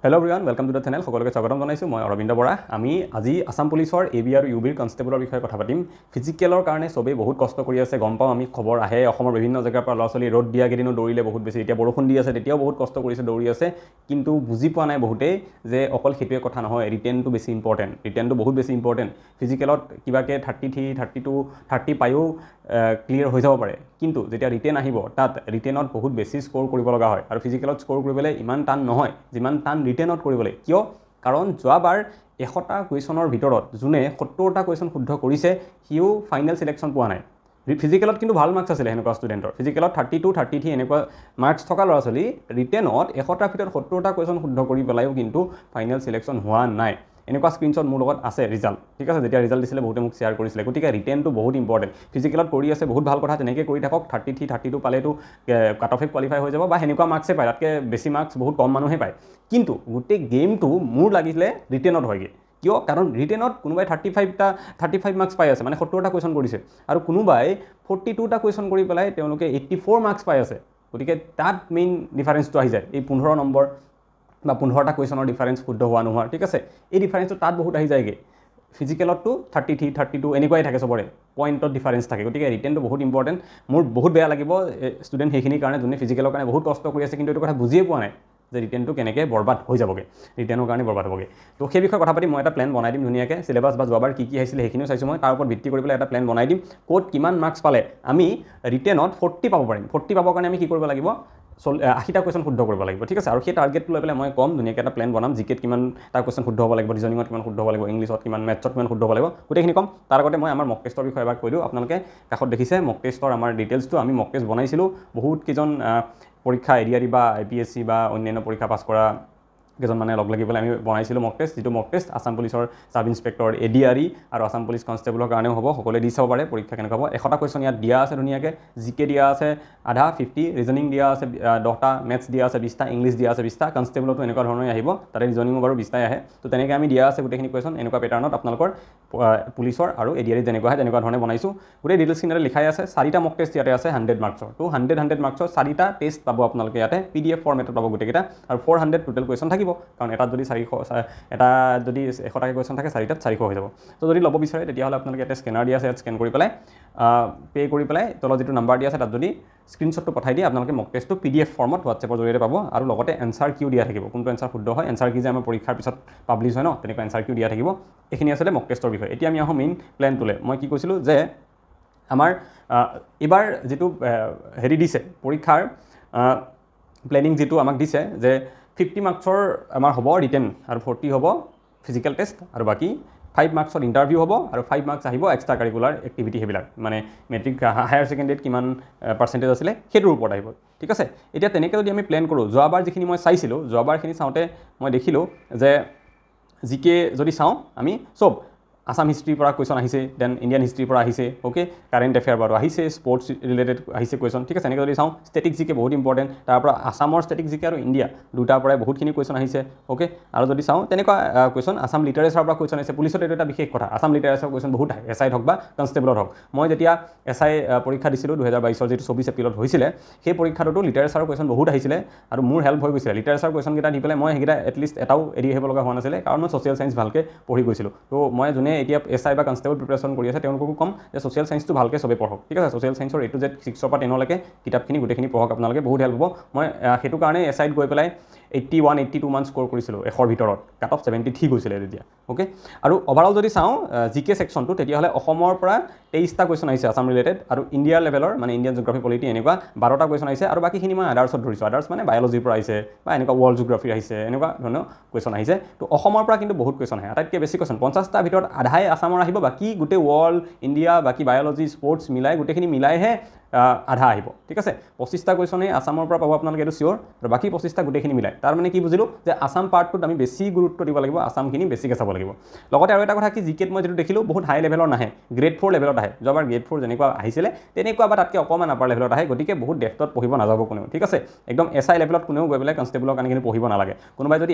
Hello' everyone, welcome to the channel. সকলোকে স্বাগতম জনাইছোঁ। মই অৰবিন্দ বৰা। আমি আজি আছাম পুলিচৰ এবি আৰু ইউবিৰ কনষ্টেবলৰ বিষয়ে কথা পাতিম। ফিজিকেলৰ কাৰণে চবেই বহুত কষ্ট কৰি আছে, গম পাওঁ। আমি খবৰ আহে অসমৰ বিভিন্ন জেগাৰ পৰা ল'ৰা ছোৱালী ৰ'দ দিয়া কেইদিনো দৌৰিলে বহুত বেছি, এতিয়া বৰষুণ দি আছে তেতিয়াও বহুত কষ্ট কৰিছে, দৌৰি আছে। কিন্তু বুজি পোৱা নাই বহুতেই যে অকল সেইটোৱে কথা নহয়, ৰিটেনটো বেছি ইম্পৰ্টেণ্ট। ৰিটেনটো বহুত বেছি ইম্পৰ্টেণ্ট। ফিজিকেলত কিবাকৈ 33, 32, 30 পায়ো ক্লিয়াৰ হৈ যাব পাৰে, কিন্তু যেতিয়া ৰিটেন আহিব তাত ৰিটেনত বহুত বেছি স্ক'ৰ কৰিব লগা হয়। আৰু ফিজিকেলত স্ক'ৰ কৰিবলৈ ইমান টান নহয় যিমান টান ৰিটেনত কৰিবলৈ। কিয়? কাৰণ যোৱাবাৰ 100টা কুৱেশ্যনৰ ভিতৰত যোনে 70টা কুৱেশ্যন শুদ্ধ কৰিছে সিও ফাইনেল চিলেকশ্যন পোৱা নাই। ফিজিকেলত কিন্তু ভাল মাৰ্কছ আছিলে সেনেকুৱা ষ্টুডেণ্টৰ। ফিজিকেলত 32, 33 এনেকুৱা মাৰ্কছ থকা ল'ৰা ছোৱালী ৰিটেনত 100টাৰ ভিতৰত 70টা কুৱেশ্যন শুদ্ধ কৰি পেলাইও কিন্তু ফাইনেল চিলেকশ্যন হোৱা নাই। এনেকুৱা স্ক্ৰীনশ্বট মোৰ লগত আছে ৰিজাল্ট, ঠিক আছে। যেতিয়া ৰিজাল্ট দিছিলে বহুতে মোক শ্বেয়াৰ কৰিছিলে। গতিকে ৰিটেনটো বহুত ইম্পৰ্টেণ্ট। ফিজিকেলত কৰি আছে বহুত ভাল কথা, তেনেকৈ কৰি থাকক। 33, 32 পালেতো কাট অফে কোৱালিফাই হৈ যাব বা সেনেকুৱা মাৰ্কছে পায়, তাতকৈ বেছি মাৰ্কছ বহুত কম মানুহে পায়। কিন্তু গোটেই গেমটো মোৰ লাগিছিলে ৰিটেনত হয়গৈ। কিয়? কাৰণ ৰিটেনত কোনোবাই 35 মাৰ্কছ পাই আছে, মানে 70টা কুৱেশ্যন কৰিছে, আৰু কোনোবাই 42টা কুৱেশ্যন কৰি পেলাই তেওঁলোকে 84 মাৰ্কছ পাই আছে। গতিকে তাত মেইন ডিফাৰেঞ্চটো আহি যায়, এই 15 নম্বৰ বা 15টা কুৱেশ্যনৰ ডিফাৰেঞ্চ শুদ্ধ হোৱা নোহোৱা, ঠিক আছে। এই ডিফাৰেঞ্চটো তাত বহুত আহি যায়গৈ। ফিজিকেলততো 33, 32 এনেকুৱাই থাকে চবৰে, পইণ্টত ডিফাৰেঞ্চ থাকে। গতিকে ৰিটেনটো বহুত ইম্পৰ্টেণ্ট। মোৰ বহুত বেয়া লাগিব ষ্টুডেণ্ট সেইখিনিৰ কাৰণে যোনে ফিজিকেলৰ কাৰণে বহুত কষ্ট কৰি আছে কিন্তু এইটো কথা বুজিয়ে পোৱা নাই যে ৰিটেনটো কেনেকৈ বৰবাদ হৈ যাবগৈ, ৰিটেনৰ কাৰণে বৰবাদ হ'বগৈ। তো সেই বিষয়ে কথা পাতি মই এটা প্লেন বনাই দিম ধুনীয়াকৈ। চিলেবাছ বা যোৱাবাৰ কি আহিছিলে সেইখিনিও চাইছোঁ মই, তাৰ ওপৰত ভিত্তি কৰি পেলাই এটা প্লেন বনাই দিম। ক'ত কিমান মাৰ্কছ পালে আমি ৰিটেনত 40 পাব পাৰিম। 40 পাবৰ কাৰণে আমি কি কৰিব লাগিব? 80টা কুৱেশ্যন শুদ্ধ কৰিব লাগিব, ঠিক আছে। আৰু সেই টাৰ্গেটটো লৈ পেলাই মই ক'ম, ধুনীয়াকৈ এটা প্লেন বনাম। জিকেত কিমানটা কুৱেশ্যন শুদ্ধ হ'ব লাগিব, ৰিজনিঙত কিমান শুদ্ধ হ'ব লাগিব, ইংলিছত কিমান, মেথছত কিমান শুদ্ধ হ'ব লাগিব, গোটেইখিনি ক'ম। তাৰ আগতে মই আমাৰ মক টেষ্টৰ বিষয়ে এবাৰ কৈ দিওঁ। আপোনালোকে কাষত দেখিছে মক টেষ্টৰ আমাৰ ডিটেইলছটো। আমি মক টেষ্ট বনাইছিলোঁ বহুত কেইজন পৰীক্ষা এডিআৰই বা APSC বা অন্যান্য পৰীক্ষা পাছ কৰা কেইজন মানে লগ লাগি পেলাই আমি বনাইছিলোঁ মক টেষ্ট। যিটো মক টেষ্ট আছাম পুলিচৰ ছাব ইন্সপেক্টৰ এডিআৰই আৰু আছাম পুলিচ কনষ্টেবলৰ কাৰণেও হ'ব, সকলোৱে দি চাব পাৰে পৰীক্ষা কেনেকুৱা হ'ব। 100টা কুৱেশ্যন ইয়াত দিয়া আছে ধুনীয়াকৈ। জিকে দিয়া আছে আধা 50, ৰিজনিং দিয়া আছে 10টা, মেথছ দিয়া আছে 20টা, ইংলিছ দিয়া আছে 20টা, কনষ্টেবলতো এনেকুৱা ধৰণে আহিব, তাতে ৰিজনিঙো বাৰু 20টাই আহে। তো তেনেকৈ আমি দিয়া আছে গোটেইখিনি কুৱেশ্যন এনেকুৱা পেটাৰ্ণত আপোনালোকৰ পুলিচৰ আৰু এডিআৰই যেনেকুৱা আহে তেনেকুৱা ধৰণে বনাইছোঁ। গোটেই ডিটেইলছখিনি ইয়াতে লিখাই আছে। 4টা মক টেষ্ট ইয়াতে আছে 100 মাৰ্কছৰ। তো 100 মাৰ্কছৰ 4টা টেষ্ট পাব আপোনালোকে ইয়াতে, PDF ফৰ্মেটত পাব গোটেইকেইটা। আৰু 400 টোটেল কুৱেশ্যন থাকিব, কাৰণ এটাত যদি 100টাকৈ কুৱেশ্যন থাকে 4টাত 400 হৈ যাব। তো যদি ল'ব বিচাৰে তেতিয়াহ'লে আপোনালোকে ইয়াতে স্কেনাৰ দিয়া আছে, ইয়াত স্কেন কৰি পেলাই পে' কৰি পেলাই তলত যিটো নাম্বাৰ দিয়া আছে তাত যদি স্ক্ৰীনশ্বটটো পঠাই দিয়ে আপোনালোকে মক টেষ্টটো PDF ফৰ্মত হোৱাটছএপৰ জৰিয়তে পাব। আৰু লগতে এনচাৰ কিউ দিয়া থাকিব, কোনটো এনচাৰ শুদ্ধ হয়। এনচাৰ কি যে আমাৰ পৰীক্ষাৰ পিছত পাব্লিছ হয় ন, তেনেকুৱা এনচাৰ কিউ দিয়া থাকিব। এইখিনি আছিলে মক টেষ্টৰ বিষয়ে। এতিয়া আমি আহোঁ মেইন প্লেনটোলৈ। মই কি কৈছিলোঁ যে আমাৰ এইবাৰ যিটো হেৰি দিছে পৰীক্ষাৰ প্লেনিং যিটো আমাক দিছে যে 50 মাৰ্কছৰ আমাৰ হ'ব ৰিটেন আৰু 40 হ'ব ফিজিকেল টেষ্ট, আৰু বাকী 5 মাৰ্কছৰ ইণ্টাৰভিউ হ'ব আৰু 5 মাৰ্কছ আহিব এক্সট্ৰা কাৰিকুলাৰ এক্টিভিটি, সেইবিলাক মানে মেট্ৰিক হায়াৰ ছেকেণ্ডেৰীত কিমান পাৰ্চেণ্টেজ আছিলে সেইটোৰ ওপৰত আহিব, ঠিক আছে। এতিয়া তেনেকৈ যদি আমি প্লেন কৰোঁ, যোৱাবাৰ যিখিনি মই চাইছিলোঁ, যোৱাবাৰখিনি চাওঁতে মই দেখিলোঁ যে জিকে যদি চাওঁ আমি চব আছাম হিষ্ট্ৰীৰ পৰা কুৱেশ্যন আহিছে, দেন ইণ্ডিয়ান হিষ্ট্ৰীৰ পৰা আহিছে, অ'কে, কাৰেণ্ট এফেয়াৰ বাৰু আহিছে, স্পৰ্টছ ৰিলেটেড আহিছে কুৱেশ্যন, ঠিক আছে। এনেকৈ যদি চাওঁ ষ্টেটিক জিকে বহুত ইম্পৰ্টেণ্ট, তাৰ পৰা আছামৰ ষ্টেটিক জিকে আৰু ইণ্ডিয়া দুটাৰ পৰাই বহুতখিনি কুৱেশ্যন আহিছে, অ'কে। আৰু যদি চাওঁ তেনেকুৱা কুৱেশ্যন আছাম লিটাৰেচাৰৰ পৰা কুৱেশ্যন আহিছে। পুলিচত এইটো এটা বিশেষ কথা, আছাম লিটাৰেচাৰৰ কুৱেশ্যন বহুত আহে, SIত হওক বা কনষ্টেবলত হওক। মই যেতিয়া SI পৰীক্ষা দিছিলোঁ 2022 যিটো 24 এপ্ৰিলত হৈছিলে, সেই পৰীক্ষাটোতো লিটাৰেচাৰৰ কুৱেশ্যন বহুত আহিছিলে আৰু মোৰ হেল্প হৈ গৈছিলে। লিটাৰেচাৰ কুৱেশ্যনকেইটা দি পেলাই মই সেইকেইটা এটলিষ্ট এটাও এৰি আহিব লগা হোৱা নাছিলে, কাৰণ মই ছ'চিয়েল চায়েন্স ভালকৈ পঢ়ি গৈছিলোঁ। তো মই যোনে এতিয়া SI বা কনষ্টেবল প্ৰিপাৰেশ্যন কৰি আছে তেওঁলোককো ক'ম যে ছ'চিয়েল চায়েন্সটো ভালকৈ চবেই পঢ়ক, ঠিক আছে। ছ'চিয়েল চায়েন্সৰ A to Z 6ৰ পৰা 10লৈকে কিতাপখিনি গোটেইখিনি পঢ়ক আপোনালোকে, বহুত হেল্প হ'ব। মই সেইটো কাৰণে SIত গৈ পেলাই 81, 82 মান স্ক'ৰ কৰিছিলোঁ 100ৰ ভিতৰত, কাট অফ 73 গৈছিলে তেতিয়া, অ'কে। আৰু অভাৰঅল যদি চাওঁ জিকে ছেকশ্যনটো, তেতিয়াহ'লে অসমৰ পৰা 23টা কুৱেশ্যন আহিছে আছাম ৰিলেটেড, আৰু ইণ্ডিয়াৰ লেভেলৰ মানে ইণ্ডিয়ান জিঅ'গ্ৰাফি পলিটি এনেকুৱা 12টা কুৱেশ্যন আহিছে, আৰু বাকীখিনি মই আদাৰ্ছত ধৰিছোঁ। আদাৰ্ছ মানে বায়'লজিৰ পৰা আহিছে বা এনেকুৱা ৱৰ্ল্ড জিঅ'গ্ৰাফি আহিছে, এনেকুৱা ধৰণৰ কুৱেশ্যন আহিছে। তো অসমৰ পৰা কিন্তু বহুত কুৱেশ্যন আহে, আটাইতকৈ বেছি কুৱেশ্যন 50টাৰ ভিতৰত আধাই আছামৰ আহিব, বাকী গোটেই ৱৰ্ল্ড, ইণ্ডিয়া, বাকী বায়'লজি, স্পৰ্টছ মিলাই গোটেইখিনি মিলাইহে আধা আহিব, ঠিক আছে। 25টা কুৱেশ্যনেই আছামৰ পৰা পাব আপোনালোকে, এইটো চিয়'ৰ। আৰু বাকী 25টা গোটেইখিনি মিলাই, তাৰ মানে কি বুজিলোঁ যে আছাম পাৰ্টটোত আমি বেছি গুৰুত্ব দিব লাগিব, আছামখিনি বেছিকৈ চাব লাগিব। লগতে আৰু এটা কথা কি, জিকেত মই যিটো দেখিলোঁ বহুত হাই লেভেলৰ নাহে, গ্ৰেড 4 লেভেলত আহে। যোৱাবাৰ গ্ৰেড 4 যেনেকুৱা আহিছিলে তেনেকুৱা বা তাতকৈ অকণমান আপাৰ লেভেলত আহে, গতিকে বহুত ডেপ্থত পঢ়িব নাযাব কোনেও, ঠিক আছে। একদম SI লেভেলত কোনেও গৈ পেলাই কনষ্টেবলৰ কাৰণে কিন্তু পঢ়িব নালাগে। কোনোবাই যদি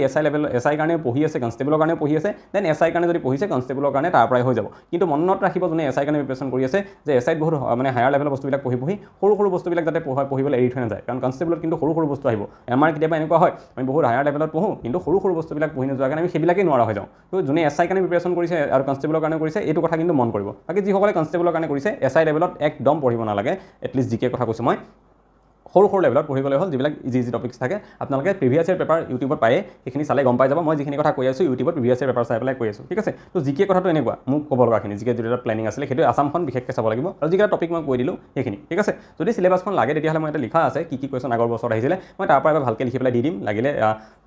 SI কাৰণেও পঢ়ি আছে, কনষ্টেবলৰ কাৰণেও পঢ়ি আছে, দেন SI কাৰণে যদি পঢ়িছে কনষ্টেবলৰ কাৰণে তাৰ পৰাই হৈ যাব। কিন্তু মনত ৰাখিব যোনে SI কাৰণে প্ৰিপাৰেশ্যন কৰি আছে যে SIত বহুত মানে হায়াৰ লেভেলৰ বস্তুবিলাক পঢ়িব পঢ়ি সৰু বস্তুবিলাক যাতে পঢ়িবলৈ এৰি থৈ নাযায় কাৰণ কনষ্টেবলত কিন্তু সৰু বস্তু আহিব আমাৰ কেতিয়াবা এনেকুৱা হয় আমি বহুত হায়াৰ লেভেলত পঢ়োঁ কিন্তু সৰু বস্তুবিলাক পঢ়ি নোযোৱাৰ কাৰণে আমি সেইবিলাকেই নোৱাৰা হৈ যাওঁ তো যোনে SI কাৰণে প্ৰিপেৰেশ্যন কৰিছে আৰু কনষ্টেবলৰ কাৰণে কৰিছে এইটো কথা কিন্তু মন কৰিব বাকী যিসকলে কনষ্টেবলৰ কাৰণে কৰিছে SI লেভেলত একদম পঢ়িব নালাগে এটলিষ্ট জিকে কথা কৈছোঁ মই সৰু লেভেলত পঢ়ি গ'লে হ'ল যিবিলাক ইজি টপিক্স থাকে আপোনালোকে প্ৰিভিয়াছ ইয়েৰ পেপাৰ ইউটিউবত পায়ে সেইখিনি চালে গম পাই যাব মই যিখিনি কথা কৈ আছোঁ ইউটিউবত প্ৰিভিয়াছ ইয়েৰ পেপাৰ চাই পেলাই কৈ আছোঁ ঠিক আছে তো জিকে কথাটো এনেকুৱা মোক ক'ব লগাখিনি জিকে যিটো প্লেনিং আছিলে সেইটো আসামখন বিশেষকৈ চাব লাগিব আৰু যিকেইটা টপিক মই কৈ দিলোঁ সেইখিনি ঠিক আছে যদি চিলেবাছখন লাগে তেতিয়াহ'লে মই এটা লিখা আছে কি কুৱেশ্যন আগৰ বছৰত আহিছিলে মই তাৰ পৰা এবাৰ ভালকৈ লিখি পেলাই দি দিম লাগিলে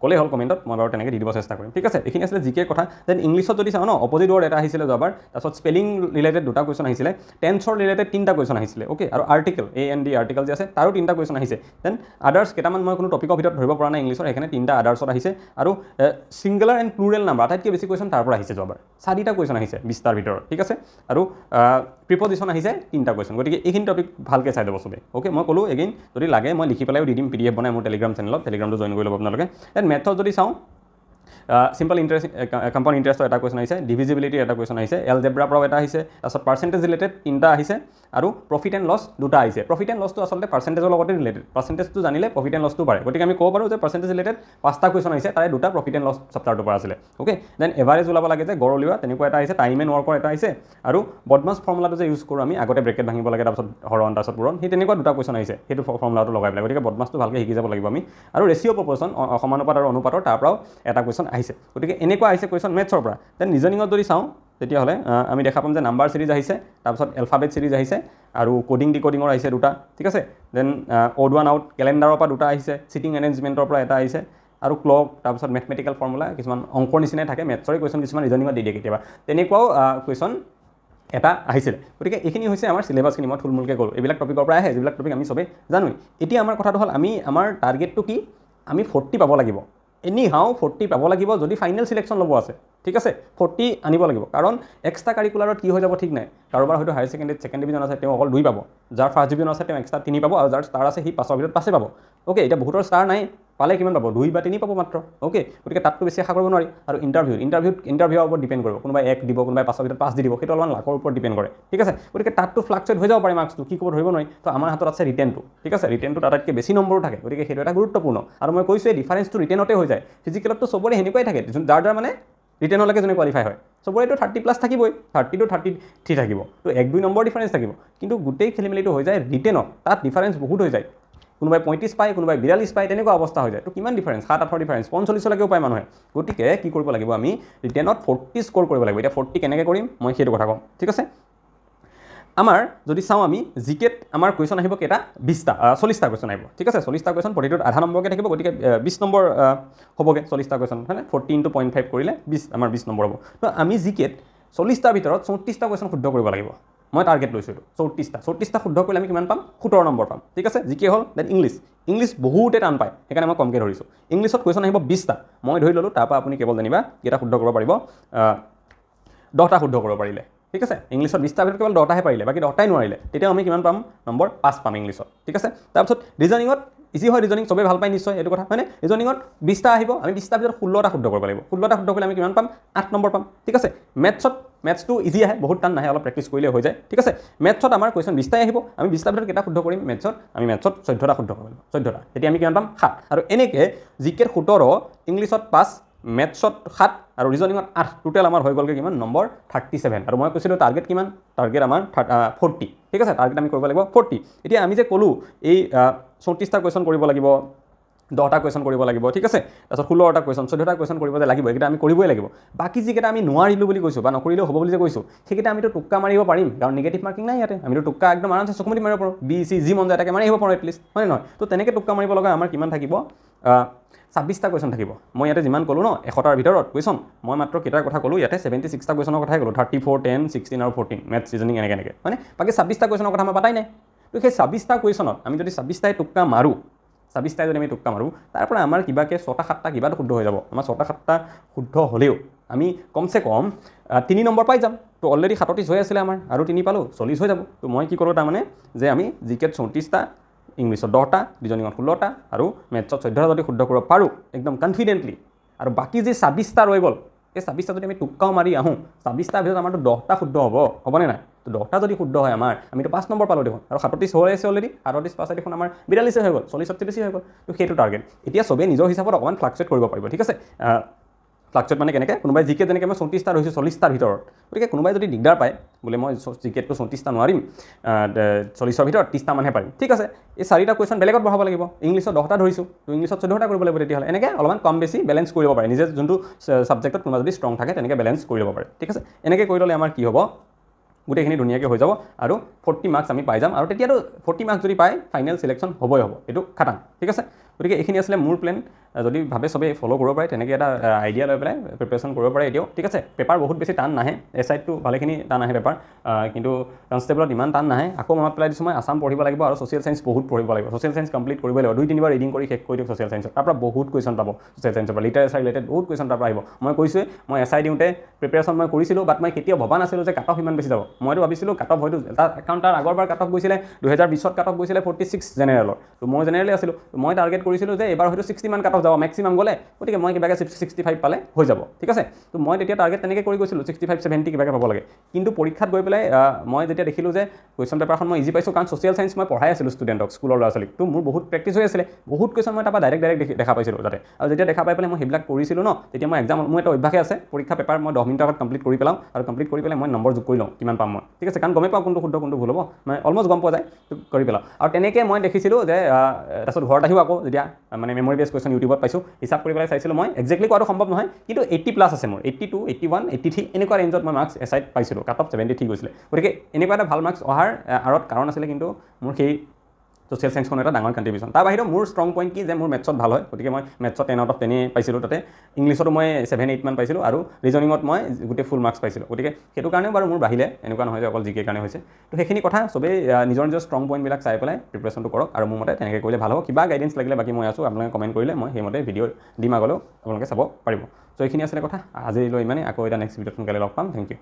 ক'লেই হ'ল কমেণ্টত মই বাৰু তেনেকৈ দি দিব চেষ্টা কৰিম ঠিক আছে এইখিনি আছিলে জিকে কথা দেন ইংলিছত যদি চাওঁ ন অপজিট ৱৰ্ড এটা আহিছিলে যোৱাবাৰ তাৰপিছত স্পেলিং ৰিলেটেড দুটা কুৱেশ্যন আহিছিলে টেন্সৰ ৰিলেটেড 3টা কুৱেশ্যন আহিছিলে অ'কে আৰু আৰ্টিকেল AND আৰ্টিকেল যে আছে তাৰো 3টা কুৱেশ্যন আহিছে দেন আদাৰ্ছ কেইটামান মই কোনো টপিকৰ ভিতৰত ধৰিব পৰা নাই ইংলিছৰ সেইকাৰণে 3টা আদাৰ্ছত আহিছে আৰু ছিংগুলাৰ এণ্ড প্লুৰেল নাম্বাৰ আটাইতকৈ বেছি কুৱেশ্যন তাৰ পৰা আহিছে যোৱাবাৰ 4টা কুৱেশ্যন আহিছে 20টাৰ ভিতৰত ঠিক আছে আৰু প্ৰিপজিশ্যন আহিছে 3টা কুৱেশ্যন গতিকে এইখিনি টপিক ভালকৈ চাই ল'ব চবে অ'কে মই ক'লোঁ এগেইন যদি লাগে মই লিখি পেলাইও দি দিম PDF বনাই মোৰ টেলিগ্ৰাম চেনেলত টেলিগ্ৰামটো জইন কৰি ল'ব আপোনালোকে দেন মেথছত যদি চাওঁ সিম্পল ইণ্টাৰেষ্ট কম্পাউণ্ড ইণ্টাৰেষ্টৰ এটা কুৱেশ্যন আহিছে ডিভিজিবিলিটিৰ এটা কুৱেশ্যন আহিছে এলজেব্ৰাৰ পৰাও এটা আহিছে তাৰপিছত পাৰ্চেণ্টেজ ৰিলেটেড 3টা আহিছে আৰু প্ৰফিট এণ্ড লছ 2টা আহিছে প্ৰফিট এণ্ড লছটো আচলতে পাৰ্চেণ্টেজৰ লগতে ৰিলেটেড পাৰ্চেণ্টেজটো জানিলে প্ৰফিট এণ্ড লছটো পাৰে গতিকে আমি ক'ব পাৰোঁ যে পাৰ্চেণ্টেজ ৰিলেটেড 5টা কুৱেশ্যন আহিছে তাৰে 2টা প্ৰফিট এণ্ড লছ চেপ্টাৰটোৰ পৰা আছিলে অ'কে দেন এভাৰেজ ওলাব লাগে যে গড় উলিওৱা তেনেকুৱা এটা আহিছে টাইম এণ্ড ৱৰ্কৰ এটা আহিছে আৰু বদমাছ ফৰ্মুলাটো যে ইউজ কৰোঁ আমি আগতে ব্ৰেকেট ভাঙিব লাগে তাৰপিছত হৰণ তাৰপিছত পূৰণ সেই তেনেকুৱা 2টা কুৱেশ্যন আহিছে সেইটো ফৰ্মুলাটো লগাই পেলাই গতিকে বদমাছটো ভালকৈ শিকি যাব লাগিব আমি আৰু ৰেচিঅ' প্ৰপ'ৰ্চন সমানুপাত আৰু অনুপাতৰ তাৰ পৰাও এটা কুৱেশ্যন আহিছে গতিকে এনেকুৱা আহিছে কুৱেশ্যন মেথছৰ পৰা দেন ৰিজনিঙত যদি চাওঁ তেতিয়াহ'লে আমি দেখা পাম যে নাম্বাৰ চিৰিজ আহিছে তাৰপিছত এলফাবেট চিৰিজ আহিছে আৰু কোডিং ডিকোডিঙৰ আহিছে 2টা ঠিক আছে দেন অড ওৱান আউট কেলেণ্ডাৰৰ পৰা 2টা আহিছে চিটিং এৰেঞ্জমেণ্টৰ পৰা এটা আহিছে আৰু ক্লক তাৰপিছত মেথমেটিকেল ফৰ্মুলা কিছুমান অংকৰ নিচিনাই থাকে মেথছৰে কুৱেশ্যন কিছুমান ৰিজনিঙত দি দিয়ে কেতিয়াবা তেনেকুৱাও কুৱেশ্যন এটা আহিছিলে গতিকে এইখিনি হৈছে আমাৰ চিলেবাছখিনি মই থুলমূলকৈ ক'লোঁ এইবিলাক টপিকৰ পৰা আহে যিবিলাক টপিক আমি চবেই জানোৱেই এতিয়া আমাৰ কথাটো হ'ল আমাৰ টাৰ্গেটটো কি আমি 40 পাব লাগিব এনি হাও 40 পাব লাগিব যদি ফাইনেল চিলেকশ্যন ল'ব আছে ঠিক আছে 40 আনিব লাগিব কাৰণ এক্সট্ৰা কাৰিকুলাৰত কি হৈ যাব ঠিক নাই কাৰোবাৰ হয়তো হায়াৰ ছেকেণ্ডেৰীত ছেকেণ্ড ডিভিজন আছে তেওঁ অকল 2 পাব যাৰ ফাৰ্ষ্ট ডিভিজন আছে তেওঁ এক্সট্ৰা 3 পাব আৰু যাৰ ষ্টাৰ আছে সি 5ৰ ভিতৰত 5 পাব অ'কে এতিয়া বহুতৰ ষ্টাৰ নাই পালে কিমান পাব 2 বা 3 পাব মাত্ৰ অ'কে গতিকে তাতটো বেছি আশা কৰিব নোৱাৰি আৰু ইণ্টাৰভিউৰ ওপৰত ডিপেণ্ড কৰিব কোনোবাই 1 দিব কোনোবাই 5ৰ ভিতৰত 5 দি দিব সেইটো অলপমান লাকৰ ওপৰত ডিপেণ্ড কৰে ঠিক আছে গতিকে তাতটো ফ্লাকচুৱেট হৈ যাব পাৰে মাৰ্কছটো কি ক'ব ধৰিব নোৱাৰি তো আমাৰ হাতত আছে ৰিটেনটো ঠিক আছে ৰিটেনটো আটাইতকৈ বেছি নম্বৰো থাকে গতিকে সেইটো এটা গুৰুত্বপূৰ্ণ আৰু মই কৈছোঁ এই ডিফাৰেঞ্চটো ৰিটেনতে হৈ যায় ফিজিকেলতটো চবৰে সেনেকুৱাই থাকে যাৰ মানে ৰিটেনলৈকে যোনে কোৱালিফাই হয় চবৰেতো 30+ থাকিবই 30 to 33 থাকিব তো 1-2 নম্বৰ ডিফাৰেঞ্চ থাকিব কিন্তু গোটেই খেলিমেলিটো হৈ যায় ৰিটেনত তাত ডিফাৰেঞ্চ বহুত হৈ যায় কোনোবাই 35 পায় কোনোবাই 42 পায় তেনেকুৱা অৱস্থা হৈ যায় তো কিমান ডিফাৰেঞ্চ 7-8 ডিফাৰেঞ্চ 45লৈকেও পায় মানুহে গতিকে কি কৰিব লাগিব আমি ৰিটেনত 40 স্ক'ৰ কৰিব লাগিব এতিয়া 40 কেনেকৈ কৰিম মই সেইটো কথা ক'ম ঠিক আছে আমাৰ যদি চাওঁ আমি জিকেত আমাৰ কুৱেশ্যন আহিব কেইটা 40টা কুৱেশ্যন আহিব ঠিক আছে 40টা কুৱেশ্যন প্ৰতিটোত আধা নম্বৰকৈ থাকিব গতিকে 20 নম্বৰ হ'বগৈ 40টা কুৱেশ্যন হয়নে 40 × 0.5 কৰিলে 20 আমাৰ 20 নম্বৰ হ'ব তো আমি জিকেত 40টাৰ ভিতৰত 34টা কুৱেশ্যন শুদ্ধ কৰিব লাগিব মই টাৰ্গেট লৈছোঁ এইটো 34টা শুদ্ধ কৰিলে আমি কিমান পাম 17 নম্বৰ পাম ঠিক আছে জিকে হ'ল দেন ইংলিছ বহুতে টান পায় সেইকাৰণে মই কমকৈ ধৰিছোঁ ইংলিছত কুৱেশ্যন আহিব 20টা মই ধৰি ল'লোঁ তাৰপৰা আপুনি কেৱল জানিবা কেইটা শুদ্ধ কৰিব পাৰিব 10টা শুদ্ধ কৰিব পাৰিলে ঠিক আছে ইংলিছত 20টাৰ ভিতৰত কেৱল 10টাহে পাৰিলে বাকী 10টাই নোৱাৰিলে তেতিয়াও আমি কিমান পাম নম্বৰ 5 পাম ইংলিছত ঠিক আছে তাৰপিছত ৰিজনিঙত ইজি হয় ৰিজনিং চবেই ভাল পায় নিশ্চয় এইটো কথা হয়নে ৰিজনিঙত 20টা আহিব আমি 20টাৰ ভিতৰত 16টা শুদ্ধ কৰিব লাগিব 16টা শুদ্ধ কৰিলে আমি কিমান পাম 8 নম্বৰ পাম ঠিক আছে মেথছটো ইজি আহে বহুত টান নাহে অলপ প্ৰেক্টিছ কৰিলে হৈ যায় ঠিক আছে মেথছত আমাৰ কুৱেশ্যন 20টাই আহিব আমি 20টাৰ ভিতৰত কেইটা শুদ্ধ কৰিম মেথছত 14টা শুদ্ধ কৰিব লাগিব 14টা তেতিয়া আমি কিমান পাম 7 আৰু এনেকৈ জিকেৰ 17 ইংলিছত 5 মেথছত 7 আৰু ৰিজনিঙত 8 টোটেল আমাৰ হৈ গ'লগৈ কিমান নম্বৰ 37 আৰু মই কৈছিলোঁ টাৰ্গেট কিমান টাৰ্গেট আমাৰ 40 ঠিক আছে টাৰ্গেট আমি কৰিব লাগিব 40 এতিয়া আমি যে ক'লোঁ এই 34টা কুৱেশ্যন কৰিব লাগিব 10টা কুৱেশ্যন কৰিব লাগিব ঠিক আছে তাৰপিছত 16টা কুৱেশ্যন 14টা কুৱেশ্যন কৰিব যে লাগিব এইকেইটা আমি কৰিবই লাগিব বাকী যিকেইটা আমি নোৱাৰিলোঁ বুলি কৈছোঁ বা নকৰিলেও হ'ব বুলি যে কৈছোঁ সেইকেইটা আমিতো টুক্কা মাৰিব পাৰিম কাৰণ নিগেটিভ মাৰ্কিং নাই ইয়াতে আমিতো টুক্কা একদম আৰামছে চকুমুটি মাৰিব পাৰোঁ বি চি যি মন যায় তাকে মাৰি আহিব পাৰোঁ এটলিষ্ট হয় নহয় তো তেনেকৈ টুক্কা মাৰিব লগা আমাৰ কিমান থাকিব 26টা কুৱেশ্যন থাকিব মই ইয়াতে যিমান ক'লোঁ ন 100টাৰ ভিতৰত কুৱেশ্যন মই মাত্ৰ কেইটাৰ কথা ক'লোঁ ইয়াতে 76টা কুৱেশ্যনৰ কথাই ক'লোঁ 34 10 16 আৰু 14 মেথছ ৰিজনিং এনেকৈ মানে বাকী 26টা কুৱেশ্যনৰ কথা মই পাতাই নাই তো সেই 26টা কুৱেশ্যনত আমি যদি 26টাই টুক্কা মাৰোঁ 26টাই যদি আমি টুক্কা মাৰোঁ তাৰ পৰা আমাৰ কিবাকৈ 6টা 7টা কিবাটো শুদ্ধ হৈ যাব আমাৰ 6টা 7টা শুদ্ধ হ'লেও আমি কমচে কম 3 নম্বৰ পাই যাম তো অলৰেডি 37 হৈ আছিলে আমাৰ আৰু 3 পালোঁ 40 হৈ যাব তো মই কি কৰোঁ তাৰমানে যে আমি জিকেত 34টা ইংলিছত 10টা ৰিজনিঙত 16টা আৰু মেথছত 14টা যদি শুদ্ধ কৰিব পাৰোঁ একদম কনফিডেণ্টলি আৰু বাকী যে 26টা ৰৈ গ'ল এই 26টা যদি আমি টুক্কাও মাৰি আহোঁ 26টাৰ ভিতৰত আমাৰতো 10টা শুদ্ধ হ'বনে নাই তো 10টা যদি শুদ্ধ হয় আমাৰ আমিতো 5 নম্বৰ পালোঁ দেখোন আৰু 37 হৈ আছে অলৰেডি 38 পাছে দেখোন আমাৰ 42 হৈ গ'ল 40 38 হৈ গ'ল তো সেইটো টাৰ্গেট এতিয়া চবেই নিজৰ হিচাপত অকণমান ফ্লাকচুৱেট কৰিব পাৰিব ঠিক আছে ফ্লাকচুৱেট মানে কেনেকৈ কোনোবাই জিকে যেনেকৈ মই 34টা হৈছোঁ 40টাৰ ভিতৰত গতিকে কোনোবাই যদি দিগদাৰ পায় বোলে মই জিকেতটো 34টা নোৱাৰিম 40ৰ ভিতৰত 30টা মানহে পাৰিম ঠিক আছে এই 4টা কুৱেশ্যন বেলেগত বঢ়াব লাগিব ইংলিছত 10টা ধৰিছোঁ তো ইংলিছত 14টা কৰিব লাগিব তেতিয়াহ'লে এনেকৈ অলপমান কম বেছি বেলেঞ্চ কৰিব পাৰে নিজে যোনটো ছাবজেক্টত কোনোবা যদি ষ্ট্ৰং থাকে তেনেকৈ বেলেঞ্চ কৰি ল'ব পাৰে ঠিক আছে এনেকৈ কৰি ল'লে আমাৰ কি হ'ব গোটেইখিনি ধুনীয়াকৈ হৈ যাব আৰু 40 মাৰ্কছ আমি পাই যাম আৰু তেতিয়াতো 40 মাৰ্কছ যদি পায় ফাইনেল চিলেকশ্যন হ'বই হ'ব এইটো খাটাং ঠিক আছে গতিকে এইখিনি আছিলে মোৰ প্লেন যদি ভাবে সবেই ফ'ল' কৰিব পাৰে তেনেকৈ এটা আইডিয়া লৈ পেলাই প্ৰিপেৰেশ্যন কৰিব পাৰে এতিয়াও ঠিক আছে পেপাৰ বহুত বেছি টান নাহে এছআইটো ভালেখিনি টান আহে পেপাৰ কিন্তু কনষ্টেবলত ইমান টান নাহে আকৌ মনত পেলাই দিছোঁ মই আছাম পঢ়িব লাগিব আৰু ছ'চিয়েল চায়েন্স বহুত পঢ়িব লাগিব ছ'চিয়েল চায়েন্স কমপ্লিট কৰিব লাগিব 2-3বাৰ ৰিডিং কৰি শেষ কৰি দিয়ক ছ'চিয়েল চায়েন্সত তাৰ পৰা বহুত কুৱেশ্যন পাব ছ'চিয়েল চায়েন্সৰ পৰা লিটাৰেচাৰ ৰিলেটেড বহুত কুৱেশ্যন তাৰ পৰা আহিব মই কৈছোঁৱে মই এছআই দিওঁতে প্ৰিপেৰেশ্যন মই কৰিছিলোঁ বাট মই কেতিয়াও ভবা নাছিলোঁ যে কাট অফ ইমান বেছি যাব মইতো ভাবিছিলোঁ কাট অফ হয়তো কাৰণ তাৰ আগৰবাৰ কাট অফ গৈছিলে 2020ত কাট অফ গৈছিলে 46 জেনেৰেলৰ তো মই জেনেৰেলি আছিলোঁ মই টাৰ্গেট কৰিছিলোঁ যে এবাৰ হয়তো 60 মান কাট অফ যাব মেক্সিমাম গ'লে গতিকে মই কিবাকৈ 65 পালে হৈ যাব ঠিক আছে তো মই তেতিয়া টাৰ্গেট তেনেকৈ কৰি গৈছিলোঁ 65-70 কিবাকৈ পাব লাগে কিন্তু পৰীক্ষাত গৈ পেলাই মই যেতিয়া দেখিলোঁ যে কুৱেশ্যন পেপাৰখন মই ইজি পাইছোঁ কাৰণ ছ'চিয়েল চায়েন্স মই পঢ়াই আছিলোঁ ষ্টুডেণ্টক স্কুলৰ ল'ৰা ছোৱালীক তো মোৰ বহুত প্ৰেক্টিছ হৈ আছিলে বহুত কুৱেশ্যন মই তাৰপৰা ডাইৰেক্ট দেখা পাইছিলোঁ তাতে আৰু যেতিয়া দেখা পাই পেলাই মই সেইবিলাক কৰিছিলোঁ ন তেতিয়া মই এক্সাম মোৰ এটা অভ্যাসে আছে পৰীক্ষা পেপাৰ মই 10 মিনিটৰ আগত কমপ্লিট কৰি পেলাওঁ আৰু কমপ্লিট কৰি পেলাই মই নম্বৰ যোগ কৰি লওঁ কিমান পাম মই ঠিক আছে কাৰণ গমেই পাওঁ কোনটো শুদ্ধ কোনটো ভুল হ'ব মানে অলমষ্ট গম পোৱা যায় কৰি পেলাওঁ আৰু তেনেকৈ মই দেখিছিলোঁ যে তাৰপিছত ঘৰত আহিও আকৌ যেতিয়া মানে মেমৰি বেছ কুৱেশ্যন ইউটিউবত পাইছোঁ হিচাপ কৰি পেলাই চাইছিলোঁ মই এক্সেক্টলি কোৱাটো সম্ভৱ নহয় কিন্তু 80+ আছে মোৰ 82 81 83 এনেকুৱা ৰেঞ্জত মই মাৰ্কছ এছাইত পাইছিলোঁ কাট অফ 73 গৈছিলে গতিকে এনেকুৱা এটা ভাল মাৰ্কছ অহাৰ আঁৰত কাৰণ আছিলে কিন্তু মোৰ সেই ছ'চিয়েল চায়েন্সখন এটা ডাঙৰ কণ্ট্ৰিবিউশ্যন তাৰ বাহিৰেও মোৰ ষ্ট্ৰং পইণ্ট কি যে মোৰ মেথছত ভাল হয় গতিকে মই মেথছত 10 আউট অফ 10 পাইছিলোঁ তাতে ইংলিছতো মই 7-8 মান পাইছিলোঁ আৰু ৰিজনিঙত মই গোটেই ফুল মাৰ্কছ পাইছিলোঁ গতিকে সেইটো কাৰণেও বাৰু মোৰ বাঢ়িলে এনেকুৱা নহয় যে অকল জিকে কাৰণে হৈছে তো সেইখিনি কথা চবেই নিজৰ ষ্ট্ৰং পইণ্টবিলাক চাই পেলাই প্ৰিপেৰেশ্যনটো কৰক আৰু মোৰ মতে তেনেকৈ কৰিলে ভাল হ'ব কিবা গাইডেঞ্চ লাগিলে বাকী মই আছোঁ আপোনালোকে কমেণ্ট কৰিলে মই সেইমতে ভিডিঅ' দিম আগলৈও আপোনালোকে চাব পাৰিব চ' এইখিনি আছিলে কথা আজিলৈ ইমানেই আকৌ এটা নেক্সট ভিডিঅ'ত সোনকালে লগ পাম থেংক ইউ